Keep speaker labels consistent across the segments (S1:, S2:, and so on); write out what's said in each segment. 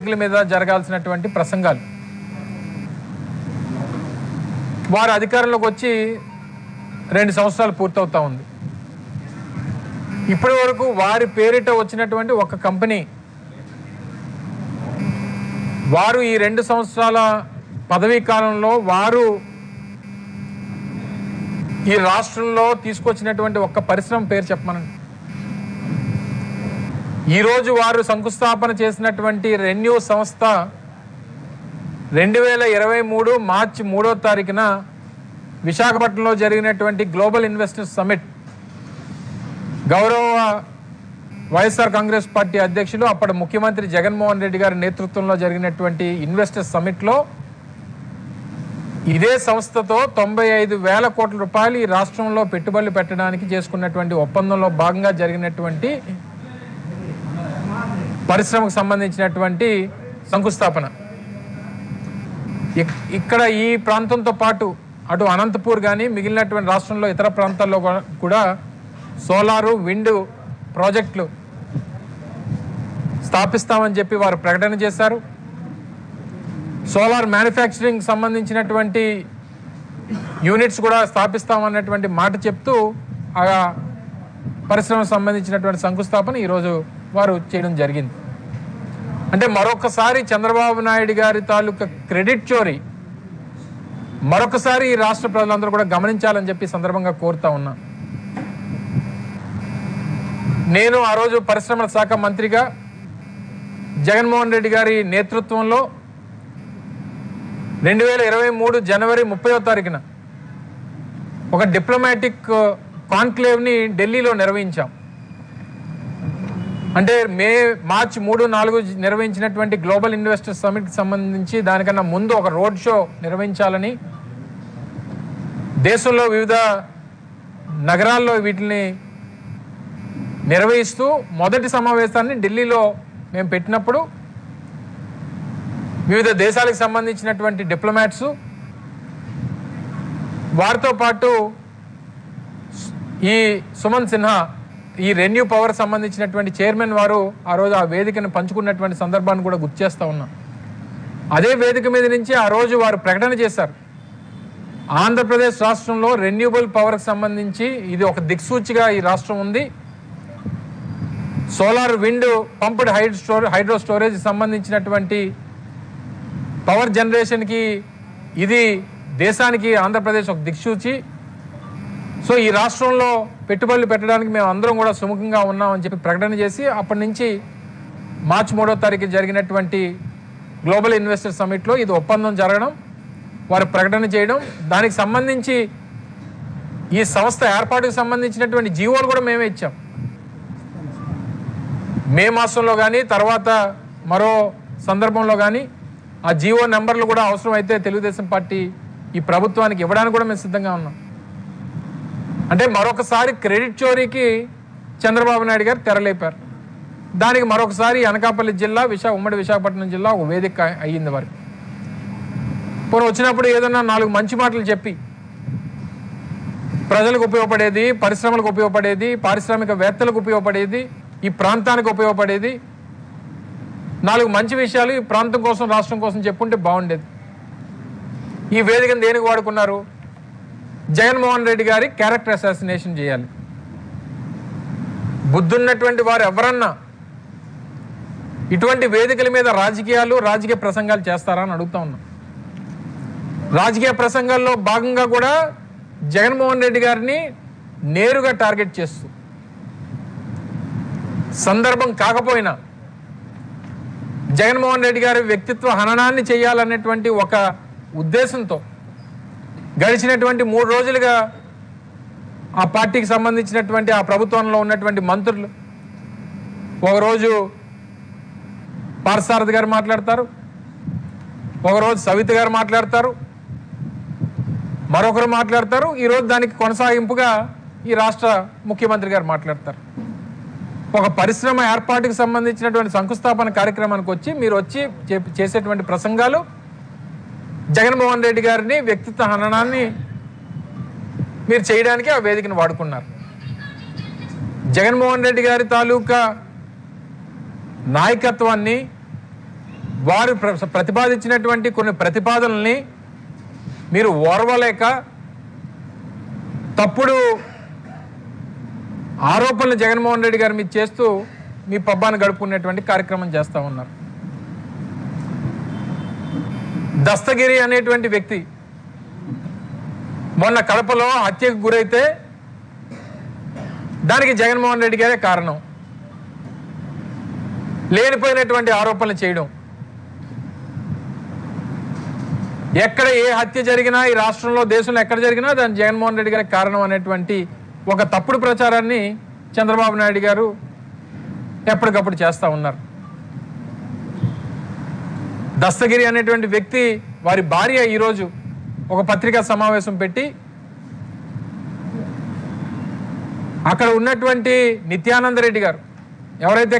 S1: మీద జరగాల్సినటువంటి ప్రసంగాలు వారు అధికారంలోకి వచ్చి 2 సంవత్సరాలు పూర్తవుతా ఉంది. ఇప్పటి వరకు వారి పేరిట వచ్చినటువంటి ఒక కంపెనీ వారు ఈ 2 సంవత్సరాల పదవీ కాలంలో వారు ఈ రాష్ట్రంలో తీసుకొచ్చినటువంటి ఒక్క పరిశ్రమ పేరు చెప్పమనండి. ఈరోజు వారు శంకుస్థాపన చేసినటువంటి రెన్యూ సంస్థ 2023 మార్చి 3వ తారీఖున విశాఖపట్నంలో జరిగినటువంటి గ్లోబల్ ఇన్వెస్టర్స్ సమిట్ గౌరవ వైఎస్ఆర్ కాంగ్రెస్ పార్టీ అధ్యక్షులు అప్పటి ముఖ్యమంత్రి జగన్మోహన్ రెడ్డి గారి నేతృత్వంలో జరిగినటువంటి ఇన్వెస్టర్స్ సమిట్లో ఇదే సంస్థతో 95,000 కోట్ల రూపాయలు ఈ రాష్ట్రంలో పెట్టుబడులు పెట్టడానికి చేసుకున్నటువంటి ఒప్పందంలో భాగంగా జరిగినటువంటి పరిశ్రమకు సంబంధించినటువంటి శంకుస్థాపన. ఇక్కడ ఈ ప్రాంతంతో పాటు అటు అనంతపూర్ కానీ మిగిలినటువంటి రాష్ట్రంలో ఇతర ప్రాంతాల్లో కూడా సోలారు విండ్ ప్రాజెక్టులు స్థాపిస్తామని చెప్పి వారు ప్రకటన చేశారు. సోలార్ మ్యానుఫ్యాక్చరింగ్ సంబంధించినటువంటి యూనిట్స్ కూడా స్థాపిస్తామన్నటువంటి మాట చెప్తూ ఆ పరిశ్రమకు సంబంధించినటువంటి శంకుస్థాపన ఈరోజు వారు చేయడం జరిగింది. అంటే మరొకసారి చంద్రబాబు నాయుడు గారి తాలూకా క్రెడిట్ చోరీ మరొకసారి ఈ రాష్ట్ర ప్రజలందరూ కూడా గమనించాలని చెప్పి సందర్భంగా కోరుతా ఉన్నా. నేను ఆ రోజు పరిశ్రమల శాఖ మంత్రిగా జగన్మోహన్ రెడ్డి గారి నేతృత్వంలో 2023 జనవరి 30వ తారీఖున ఒక డిప్లొమాటిక్ కాన్క్లేవ్ని ఢిల్లీలో నిర్వహించాం. అంటే మార్చి 3, 4 నిర్వహించినటువంటి గ్లోబల్ ఇన్వెస్టర్స్ సమిట్కి సంబంధించి దానికన్నా ముందు ఒక రోడ్ షో నిర్వహించాలని దేశంలో వివిధ నగరాల్లో వీటిని నిర్వహిస్తూ మొదటి సమావేశాన్ని ఢిల్లీలో మేము పెట్టినప్పుడు వివిధ దేశాలకు సంబంధించినటువంటి డిప్లొమాట్స్ వారితో పాటు ఈ సుమన్ సిన్హా ఈ రెన్యూ పవర్ సంబంధించినటువంటి చైర్మన్ వారు ఆ రోజు ఆ వేదికను పంచుకున్నటువంటి సందర్భాన్ని కూడా గుర్తు చేస్తూ ఉన్నాం. అదే వేదిక మీద నుంచి ఆ రోజు వారు ప్రకటన చేశారు, ఆంధ్రప్రదేశ్ రాష్ట్రంలో రెన్యూబుల్ పవర్కి సంబంధించి ఇది ఒక దిక్సూచిగా ఈ రాష్ట్రం ఉంది. Solar wind pumped hydro storage సంబంధించినటువంటి పవర్ జనరేషన్కి ఇది దేశానికి ఆంధ్రప్రదేశ్ ఒక దిక్సూచి. సో ఈ రాష్ట్రంలో పెట్టుబడులు పెట్టడానికి మేము అందరం కూడా సుముఖంగా ఉన్నామని చెప్పి ప్రకటన చేసి అప్పటి నుంచి మార్చి 3వ తారీఖు జరిగినటువంటి గ్లోబల్ ఇన్వెస్టర్ సమిట్లో ఇది ఒప్పందం జరగడం, వారు ప్రకటన చేయడం, దానికి సంబంధించి ఈ సంస్థ ఏర్పాటుకు సంబంధించినటువంటి జీవోలు కూడా మేమే ఇచ్చాం. మే మాసంలో కానీ తర్వాత మరో సందర్భంలో కానీ ఆ జీవో నెంబర్లు కూడా అవసరం అయితే తెలుగుదేశం పార్టీ ఈ ప్రభుత్వానికి ఇవ్వడానికి కూడా మేము సిద్ధంగా ఉన్నాం. అంటే మరొకసారి క్రెడిట్ చోరీకి చంద్రబాబు నాయుడు గారు తెరలేపారు. దానికి మరొకసారి అనకాపల్లి జిల్లా ఉమ్మడి విశాఖపట్నం జిల్లా ఒక వేదిక అయ్యింది. వారికి పోనీ వచ్చినప్పుడు ఏదన్నా 4 మంచి మాటలు చెప్పి ప్రజలకు ఉపయోగపడేది, పరిశ్రమలకు ఉపయోగపడేది, పారిశ్రామికవేత్తలకు ఉపయోగపడేది, ఈ ప్రాంతానికి ఉపయోగపడేది 4 మంచి విషయాలు ఈ ప్రాంతం కోసం రాష్ట్రం కోసం చెప్పుంటే బాగుండేది. ఈ వేదికను దేనికి వాడుకున్నారు? జగన్మోహన్ రెడ్డి గారి క్యారెక్టర్ అసాసినేషన్ చేయాలి. బుద్ధున్నటువంటి వారు ఎవరన్నా ఇటువంటి వేదికల మీద రాజకీయ ప్రసంగాలు చేస్తారా అని అడుగుతా ఉన్నాం. రాజకీయ ప్రసంగాల్లో భాగంగా కూడా జగన్మోహన్ రెడ్డి గారిని నేరుగా టార్గెట్ చేస్తూ సందర్భం కాకపోయినా జగన్మోహన్ రెడ్డి గారి వ్యక్తిత్వ హననాన్ని చేయాలనేటువంటి ఒక ఉద్దేశంతో గడిచినటువంటి 3 రోజులుగా ఆ పార్టీకి సంబంధించినటువంటి ఆ ప్రభుత్వంలో ఉన్నటువంటి మంత్రులు ఒకరోజు పార్థసారథి గారు మాట్లాడతారు, ఒకరోజు సవిత గారు మాట్లాడతారు, మరొకరు మాట్లాడతారు, ఈరోజు దానికి కొనసాగింపుగా ఈ రాష్ట్ర ముఖ్యమంత్రి గారు మాట్లాడతారు. ఒక పరిశ్రమ ఏర్పాటుకు సంబంధించినటువంటి శంకుస్థాపన కార్యక్రమానికి వచ్చి మీరు వచ్చి చేసేటువంటి ప్రసంగాలు జగన్మోహన్ రెడ్డి గారిని వ్యక్తిత్వ హననాన్ని మీరు చేయడానికి ఆ వేదికను వాడుకున్నారు. జగన్మోహన్ రెడ్డి గారి తాలూకా నాయకత్వాన్ని వారు ప్రతిపాదించినటువంటి కొన్ని ప్రతిపాదనల్ని మీరు ఓర్వలేక తప్పుడు ఆరోపణలు జగన్మోహన్ రెడ్డి గారు మీరు చేస్తూ మీ పబ్బాన్ని గడుపుకునేటువంటి కార్యక్రమం చేస్తూ ఉన్నారు. దస్తగిరి అనేటువంటి వ్యక్తి మొన్న కడపలో హత్యకు గురైతే దానికి జగన్మోహన్ రెడ్డి గారే కారణం. లేనిపోయినటువంటి ఆరోపణలు చేయడం. ఎక్కడ ఏ హత్య జరిగినా ఈ రాష్ట్రంలో దేశంలో ఎక్కడ జరిగినా దాని జగన్మోహన్ రెడ్డి గారికి కారణం అనేటువంటి ఒక తప్పుడు ప్రచారాన్ని చంద్రబాబు నాయుడు గారు ఎప్పటికప్పుడు చేస్తూ ఉన్నారు. దస్తగిరి అనేటువంటి వ్యక్తి వారి భార్య ఈరోజు ఒక పత్రికా సమావేశం పెట్టి అక్కడ ఉన్నటువంటి నిత్యానంద రెడ్డి గారు ఎవరైతే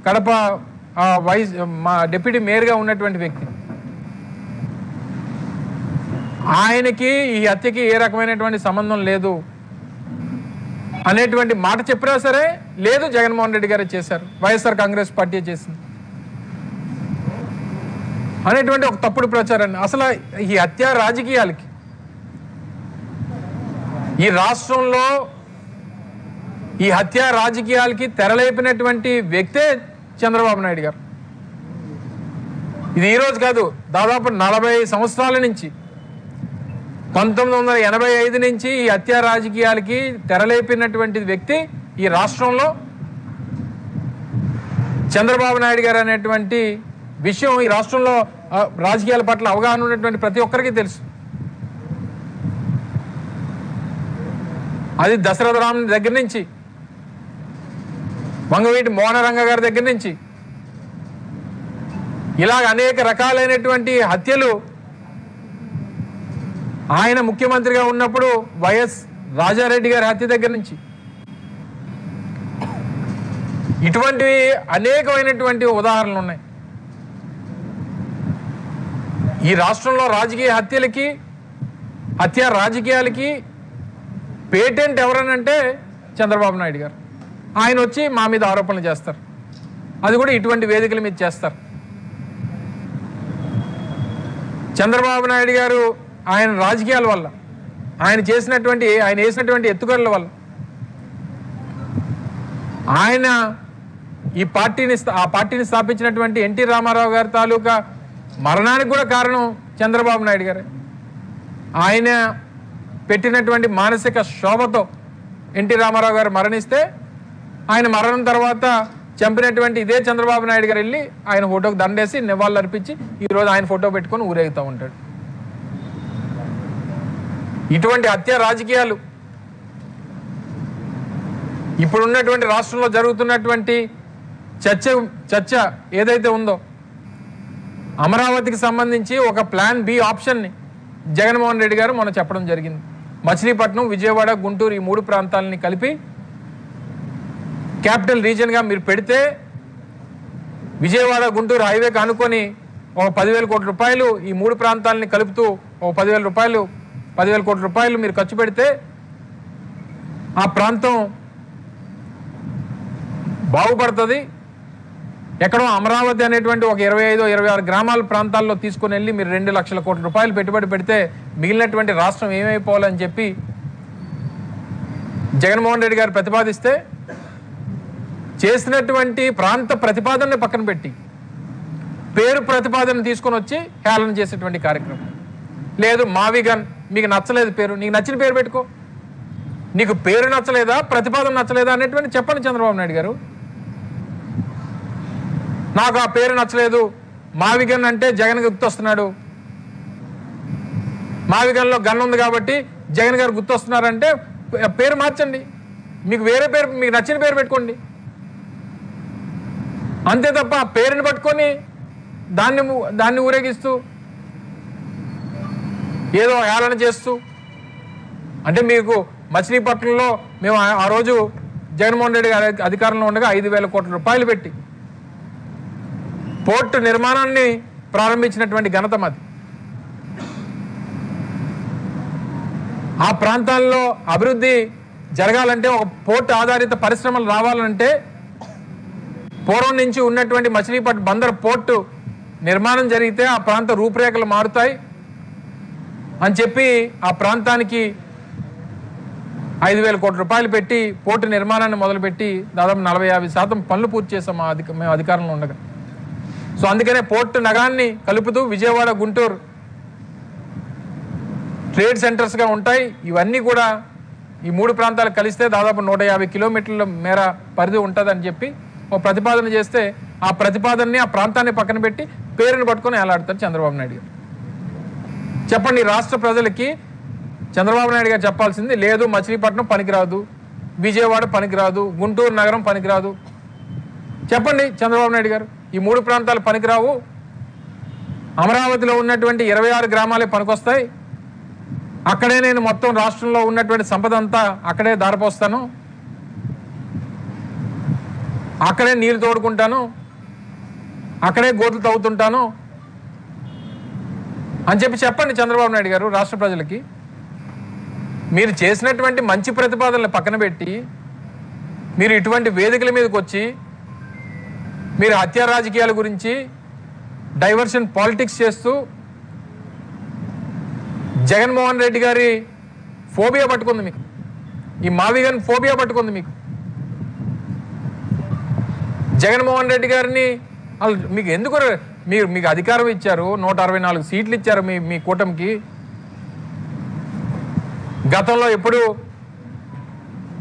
S1: కడప మా డిప్యూటీ మేయర్గా ఉన్నటువంటి వ్యక్తి, ఆయనకి ఈ హత్యకి ఏ రకమైనటువంటి సంబంధం లేదు అనేటువంటి మాట చెప్పినా సరే లేదు, జగన్మోహన్ రెడ్డి గారే చేశారు, వైఎస్ఆర్ కాంగ్రెస్ పార్టీ చేసింది అనేటువంటి ఒక తప్పుడు ప్రచారాన్ని. అసలు ఈ హత్య రాజకీయాలకి ఈ రాష్ట్రంలో ఈ హత్య రాజకీయాలకి తెరలేపినటువంటి వ్యక్తే చంద్రబాబు నాయుడు గారు. ఇది ఈరోజు కాదు, దాదాపు 40 సంవత్సరాల నుంచి 1985 నుంచి ఈ హత్య రాజకీయాలకి తెరలేపినటువంటి వ్యక్తి ఈ రాష్ట్రంలో చంద్రబాబు నాయుడు గారు అనేటువంటి విషయం ఈ రాష్ట్రంలో రాజకీయాల పట్ల అవగాహన ఉన్నటువంటి ప్రతి ఒక్కరికి తెలుసు. అది దశరథ రామ్ దగ్గర నుంచి వంగవీటి మోహనరంగ గారి దగ్గర నుంచి ఇలాగ అనేక రకాలైనటువంటి హత్యలు ఆయన ముఖ్యమంత్రిగా ఉన్నప్పుడు వైఎస్ రాజారెడ్డి గారి హత్య దగ్గర నుంచి ఇటువంటివి అనేకమైనటువంటి ఉదాహరణలు ఉన్నాయి. ఈ రాష్ట్రంలో రాజకీయ హత్య రాజకీయాలకి పేటెంట్ ఎవరనంటే చంద్రబాబు నాయుడు గారు. ఆయన వచ్చి మా మీద ఆరోపణలు చేస్తారు, అది కూడా ఇటువంటి వేదికల మీద చేస్తారు. చంద్రబాబు నాయుడు గారు ఆయన రాజకీయాల వల్ల ఆయన వేసినటువంటి ఎత్తుగడల వల్ల ఆయన ఆ పార్టీని స్థాపించినటువంటి ఎన్టీ రామారావు గారి తాలూకా మరణానికి కూడా కారణం చంద్రబాబు నాయుడు గారే. ఆయన పెట్టినటువంటి మానసిక శోభతో ఎన్టీ రామారావు గారు మరణిస్తే ఆయన మరణం తర్వాత చంపినటువంటి ఇదే చంద్రబాబు నాయుడు గారు వెళ్ళి ఆయన ఫోటోకి దండేసి నివాళులు అర్పించి ఈరోజు ఆయన ఫోటో పెట్టుకొని ఊరేగుతూ ఉంటాడు. ఇటువంటి హత్య రాజకీయాలు ఇప్పుడున్నటువంటి రాష్ట్రంలో జరుగుతున్నటువంటి చర్చ ఏదైతే ఉందో, అమరావతికి సంబంధించి ఒక ప్లాన్ బి ఆప్షన్ని జగన్మోహన్ రెడ్డి గారు మొన్న చెప్పడం జరిగింది. మచిలీపట్నం, విజయవాడ, గుంటూరు ఈ 3 ప్రాంతాలని కలిపి క్యాపిటల్ రీజియన్గా మీరు పెడితే విజయవాడ గుంటూరు హైవేకి అనుకొని ఒక 10,000 కోట్ల రూపాయలు ఈ 3 ప్రాంతాలని కలుపుతూ ఒక 10,000 కోట్ల రూపాయలు మీరు ఖర్చు పెడితే ఆ ప్రాంతం బాగుపడుతుంది. ఎక్కడో అమరావతి అనేటువంటి ఒక 25-26 గ్రామాల ప్రాంతాల్లో తీసుకుని వెళ్ళి మీరు 2 లక్షల కోట్ల రూపాయలు పెట్టుబడి పెడితే మిగిలినటువంటి రాష్ట్రం ఏమైపోవాలని చెప్పి జగన్మోహన్ రెడ్డి గారు ప్రతిపాదిస్తే చేసినటువంటి ప్రాంత ప్రతిపాదనని పక్కన పెట్టి పేరు ప్రతిపాదన తీసుకొని వచ్చి హేళన చేసేటువంటి కార్యక్రమం. లేదు మావిగన్ మీకు నచ్చలేదు పేరు, నీకు నచ్చిన పేరు పెట్టుకో, నీకు పేరు నచ్చలేదా ప్రతిపాదన నచ్చలేదా అనేటువంటి చెప్పండి చంద్రబాబు నాయుడు గారు. నాకు ఆ పేరు నచ్చలేదు, మావిగన్ అంటే జగన్ గుర్తొస్తున్నాడు, మావిగన్లో గన్ ఉంది కాబట్టి జగన్ గారు గుర్తొస్తున్నారంటే పేరు మార్చండి, మీకు వేరే పేరు మీకు నచ్చిన పేరు పెట్టుకోండి. అంతే తప్ప ఆ పేరుని పట్టుకొని దాన్ని ఊరేగిస్తూ ఏదో హేళన చేస్తూ అంటే మీకు మచిలీపట్నంలో మేము ఆ రోజు జగన్మోహన్ రెడ్డి గారి అధికారంలో ఉండగా 5,000 కోట్ల రూపాయలు పెట్టి పోర్టు నిర్మాణాన్ని ప్రారంభించినటువంటి ఘనత మాది. ఆ ప్రాంతాల్లో అభివృద్ధి జరగాలంటే ఒక పోర్టు ఆధారిత పరిశ్రమలు రావాలంటే పూర్వం నుంచి ఉన్నటువంటి మచిలీపట్నం బందర్ పోర్టు నిర్మాణం జరిగితే ఆ ప్రాంత రూపురేఖలు మారుతాయి అని చెప్పి ఆ ప్రాంతానికి 5,000 కోట్ల రూపాయలు పెట్టి పోర్టు నిర్మాణాన్ని మొదలుపెట్టి దాదాపు 40-50% పనులు పూర్తి చేసాం మేము అధికారంలో ఉండగా. సో అందుకనే పోర్టు నగరాన్ని కలుపుతూ విజయవాడ, గుంటూరు ట్రేడ్ సెంటర్స్గా ఉంటాయి. ఇవన్నీ కూడా ఈ 3 ప్రాంతాలు కలిస్తే దాదాపు 150 కిలోమీటర్ల మేర పరిధి ఉంటుందని చెప్పి ఒక ప్రతిపాదన చేస్తే ఆ ప్రతిపాదనని ఆ ప్రాంతాన్ని పక్కన పెట్టి పేరుని పట్టుకొని ఏలాడతారు చంద్రబాబు నాయుడు గారు. చెప్పండి, రాష్ట్ర ప్రజలకి చంద్రబాబు నాయుడు గారు చెప్పాల్సింది లేదు, మచిలీపట్నం పనికిరాదు, విజయవాడ పనికిరాదు, గుంటూరు నగరం పనికిరాదు. చెప్పండి చంద్రబాబు నాయుడు గారు, ఈ 3 ప్రాంతాలు పనికిరావు, అమరావతిలో ఉన్నటువంటి 26 గ్రామాలే పనికొస్తాయి, అక్కడే నేను మొత్తం రాష్ట్రంలో ఉన్నటువంటి సంపద అంతా అక్కడే దారపోస్తాను, అక్కడే నీళ్లు తోడుకుంటాను, అక్కడే గోతులు తవ్వుతుంటాను అని చెప్పండి చంద్రబాబు నాయుడు గారు రాష్ట్ర ప్రజలకి. మీరు చేసినటువంటి మంచి ప్రతిపాదనలు పక్కన పెట్టి మీరు ఇటువంటి వేదికల మీదకి వచ్చి మీరు హత్యా రాజకీయాల గురించి డైవర్షన్ పాలిటిక్స్ చేస్తూ జగన్మోహన్ రెడ్డి గారి ఫోబియా పట్టుకుంది మీకు, ఈ మావిగన్ ఫోబియా పట్టుకుంది మీకు. జగన్మోహన్ రెడ్డి గారిని మీకు ఎందుకు మీకు అధికారం ఇచ్చారు, 164 సీట్లు ఇచ్చారు మీ కూటమికి. గతంలో ఎప్పుడు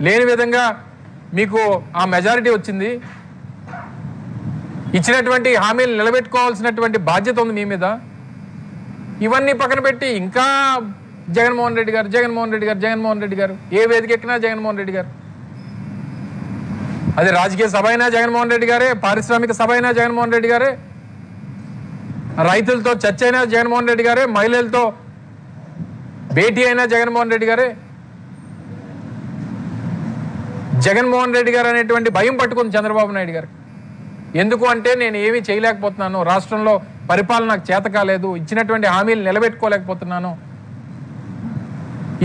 S1: లేని విధంగా మీకు ఆ మెజారిటీ వచ్చింది. ఇచ్చినటువంటి హామీలు నిలబెట్టుకోవాల్సినటువంటి బాధ్యత ఉంది మీ మీద. ఇవన్నీ పక్కన పెట్టి ఇంకా జగన్మోహన్ రెడ్డి గారు, జగన్మోహన్ రెడ్డి గారు, జగన్మోహన్ రెడ్డి గారు, ఏ వేదిక ఎక్కినా జగన్మోహన్ రెడ్డి గారు. అది రాజకీయ సభ అయినా జగన్మోహన్ రెడ్డి గారే, పారిశ్రామిక సభ అయినా జగన్మోహన్ రెడ్డి గారే, రైతులతో చర్చ అయినా జగన్మోహన్ రెడ్డి గారే, మహిళలతో భేటీ అయినా జగన్మోహన్ రెడ్డి గారే. జగన్మోహన్ రెడ్డి గారు అనేటువంటి భయం పట్టుకుంది చంద్రబాబు నాయుడు గారు. ఎందుకు అంటే నేను ఏమీ చేయలేకపోతున్నాను, రాష్ట్రంలో పరిపాలన నాకు చేత కాలేదు, ఇచ్చినటువంటి హామీలు నిలబెట్టుకోలేకపోతున్నాను,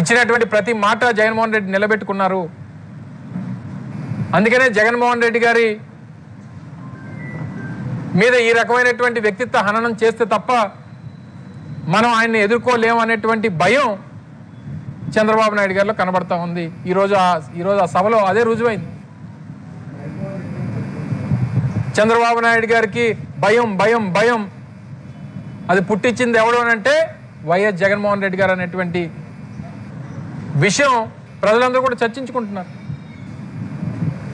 S1: ఇచ్చినటువంటి ప్రతి మాట జగన్మోహన్ రెడ్డి నిలబెట్టుకున్నారు. అందుకనే జగన్మోహన్ రెడ్డి గారి మీద ఈ రకమైనటువంటి వ్యక్తిత్వ హననం చేస్తే తప్ప మనం ఆయన్ని ఎదుర్కోలేము అనేటువంటి భయం చంద్రబాబు నాయుడు గారిలో కనబడతా ఉంది. ఈరోజు ఆ సభలో అదే రుజువైంది. చంద్రబాబు నాయుడు గారికి భయం భయం భయం అది పుట్టించింది ఎవడు అంటే వైఎస్ జగన్మోహన్ రెడ్డి గారు అనేటువంటి విషయం ప్రజలందరూ కూడా చర్చించుకుంటున్నారు.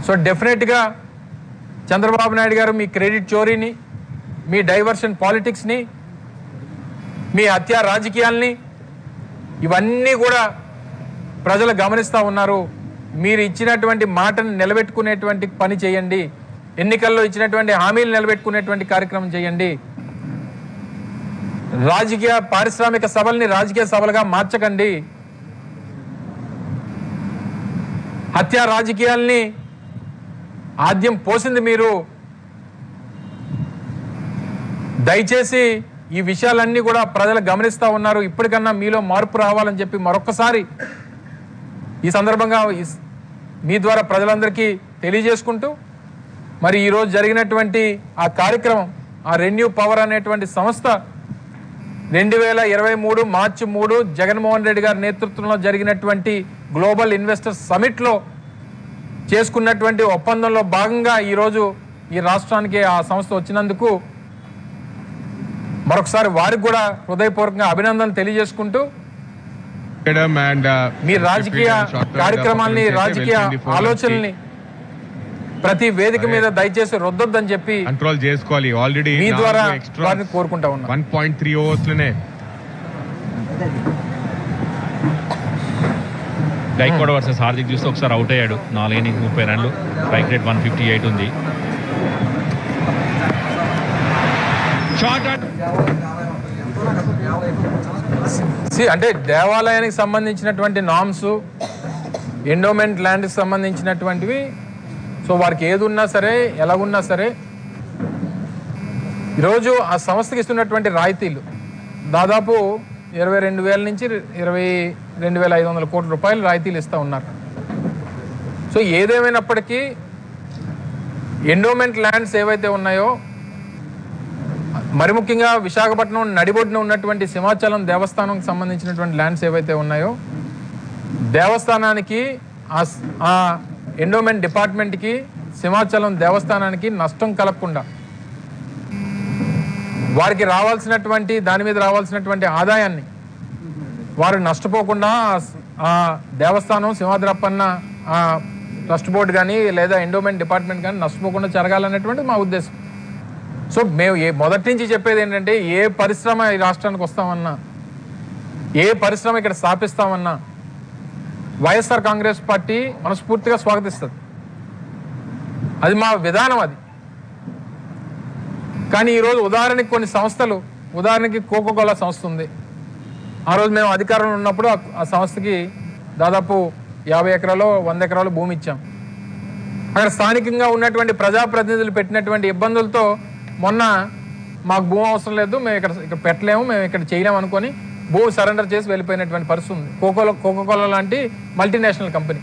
S1: సో డెఫినెట్గా చంద్రబాబు నాయుడు గారు మీ క్రెడిట్ చోరీని, మీ డైవర్షన్ పాలిటిక్స్ని, మీ హత్యా రాజకీయాల్ని ఇవన్నీ కూడా ప్రజలు గమనిస్తూ ఉన్నారు. మీరు ఇచ్చినటువంటి మాటను నిలబెట్టుకునేటువంటి పని చేయండి, ఎన్నికల్లో ఇచ్చినటువంటి హామీలు నిలబెట్టుకునేటువంటి కార్యక్రమం చేయండి. రాజకీయ పారిశ్రామిక సభల్ని రాజకీయ సభలుగా మార్చకండి. హత్యా రాజకీయాల్ని ఆద్యం పోసింది మీరు. దయచేసి ఈ విషయాలన్నీ కూడా ప్రజలు గమనిస్తూ ఉన్నారు. ఇప్పటికన్నా మీలో మార్పు రావాలని చెప్పి మరొకసారి ఈ సందర్భంగా మీ ద్వారా ప్రజలందరికీ తెలియజేసుకుంటూ, మరి ఈరోజు జరిగినటువంటి ఆ కార్యక్రమం, ఆ రెన్యూ పవర్ అనేటువంటి సంస్థ 2023 మార్చి 3 జగన్మోహన్ రెడ్డి గారి నేతృత్వంలో జరిగినటువంటి గ్లోబల్ ఇన్వెస్టర్స్ సమిట్లో చేసుకున్నటువంటి ఒప్పందంలో భాగంగా ఈరోజు ఈ రాష్ట్రానికి ఆ సంస్థ వచ్చినందుకు మరొకసారి వారికి కూడా హృదయపూర్వకంగా అభినందన తెలియజేసుకుంటూ, మీ రాజకీయ కార్యక్రమాల్ని, రాజకీయ ఆలోచనల్ని ప్రతి వేదిక మీద దయచేసి రొద్దొద్దని చెప్పి
S2: కంట్రోల్ చేసుకోవాలి. ఆల్రెడీ
S1: మీ ద్వారా వారిని కోరుకుంటా ఉన్నాం.
S2: 1.3 ఓవర్స్ లోనే
S3: గైక్వాడ్ వర్సెస్ హార్దిక్ చూస్తే ఒకసారి అవుట్ అయ్యాడు. 4 innings 30 రన్లు, స్ట్రైక్ రేట్ 158 ఉంది.
S1: అంటే దేవాలయానికి సంబంధించినటువంటి నామ్స్, ఎండోమెంట్ ల్యాండ్కి సంబంధించినటువంటివి, సో వారికి ఏది ఉన్నా సరే, ఎలాగున్నా సరే, ఈరోజు ఆ సంస్థకి ఇస్తున్నటువంటి రాయితీలు దాదాపు 22,000 నుంచి 22,500 కోట్ల రూపాయలు రాయితీలు ఇస్తూ ఉన్నారు. సో ఏదేమైనప్పటికీ ఎండోమెంట్ ల్యాండ్స్ ఏవైతే ఉన్నాయో, మరి ముఖ్యంగా విశాఖపట్నం నడిబొడ్డున ఉన్నటువంటి సింహాచలం దేవస్థానంకి సంబంధించినటువంటి ల్యాండ్స్ ఏవైతే ఉన్నాయో, దేవస్థానానికి ఆ ఎండోమెంట్ డిపార్ట్మెంట్కి సింహాచలం దేవస్థానానికి నష్టం కలగకుండా, వారికి రావాల్సినటువంటి దాని మీద రావాల్సినటువంటి ఆదాయాన్ని వారు నష్టపోకుండా ఆ దేవస్థానం సింహాద్రప్పన్న ట్రస్ట్ బోర్డు కానీ లేదా ఎండోమెంట్ డిపార్ట్మెంట్ కానీ నష్టపోకుండా జరగాలనేటువంటిది మా ఉద్దేశం. సో మేము మొదటి నుంచి చెప్పేది ఏంటంటే, ఏ పరిశ్రమ ఈ రాష్ట్రానికి వస్తామన్నా, ఏ పరిశ్రమ ఇక్కడ స్థాపిస్తామన్నా వైఎస్ఆర్ కాంగ్రెస్ పార్టీ మనస్ఫూర్తిగా స్వాగతిస్తుంది. అది మా విధానం అది. కానీ ఈరోజు ఉదాహరణకి కొన్ని సంస్థలు, ఉదాహరణకి కోకోకోలా సంస్థ ఉంది. ఆ రోజు మేము అధికారంలో ఉన్నప్పుడు ఆ సంస్థకి దాదాపు 50 ఎకరాలు 100 ఎకరాలు భూమి ఇచ్చాం. అక్కడ స్థానికంగా ఉన్నటువంటి ప్రజాప్రతినిధులు పెట్టినటువంటి ఇబ్బందులతో మొన్న మాకు భూమి అవసరం లేదు, మేము ఇక్కడ పెట్టలేము, మేము ఇక్కడ చేయలేము అనుకొని భూమి సరెండర్ చేసి వెళ్ళిపోయినటువంటి పరిస్థితి ఉంది. కోకోకోలా లాంటి మల్టీనేషనల్ కంపెనీ.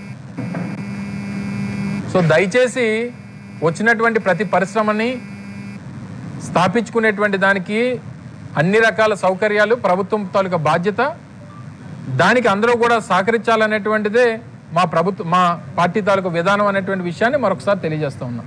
S1: సో దయచేసి వచ్చినటువంటి ప్రతి పరిశ్రమని స్థాపించుకునేటువంటి దానికి అన్ని రకాల సౌకర్యాలు ప్రభుత్వం తాలూకా బాధ్యత. దానికి అందరూ కూడా సహకరించాలనేటువంటిదే మా పార్టీ తాలూకా విధానం అనేటువంటి విషయాన్ని మరొకసారి తెలియజేస్తూ ఉన్నాం.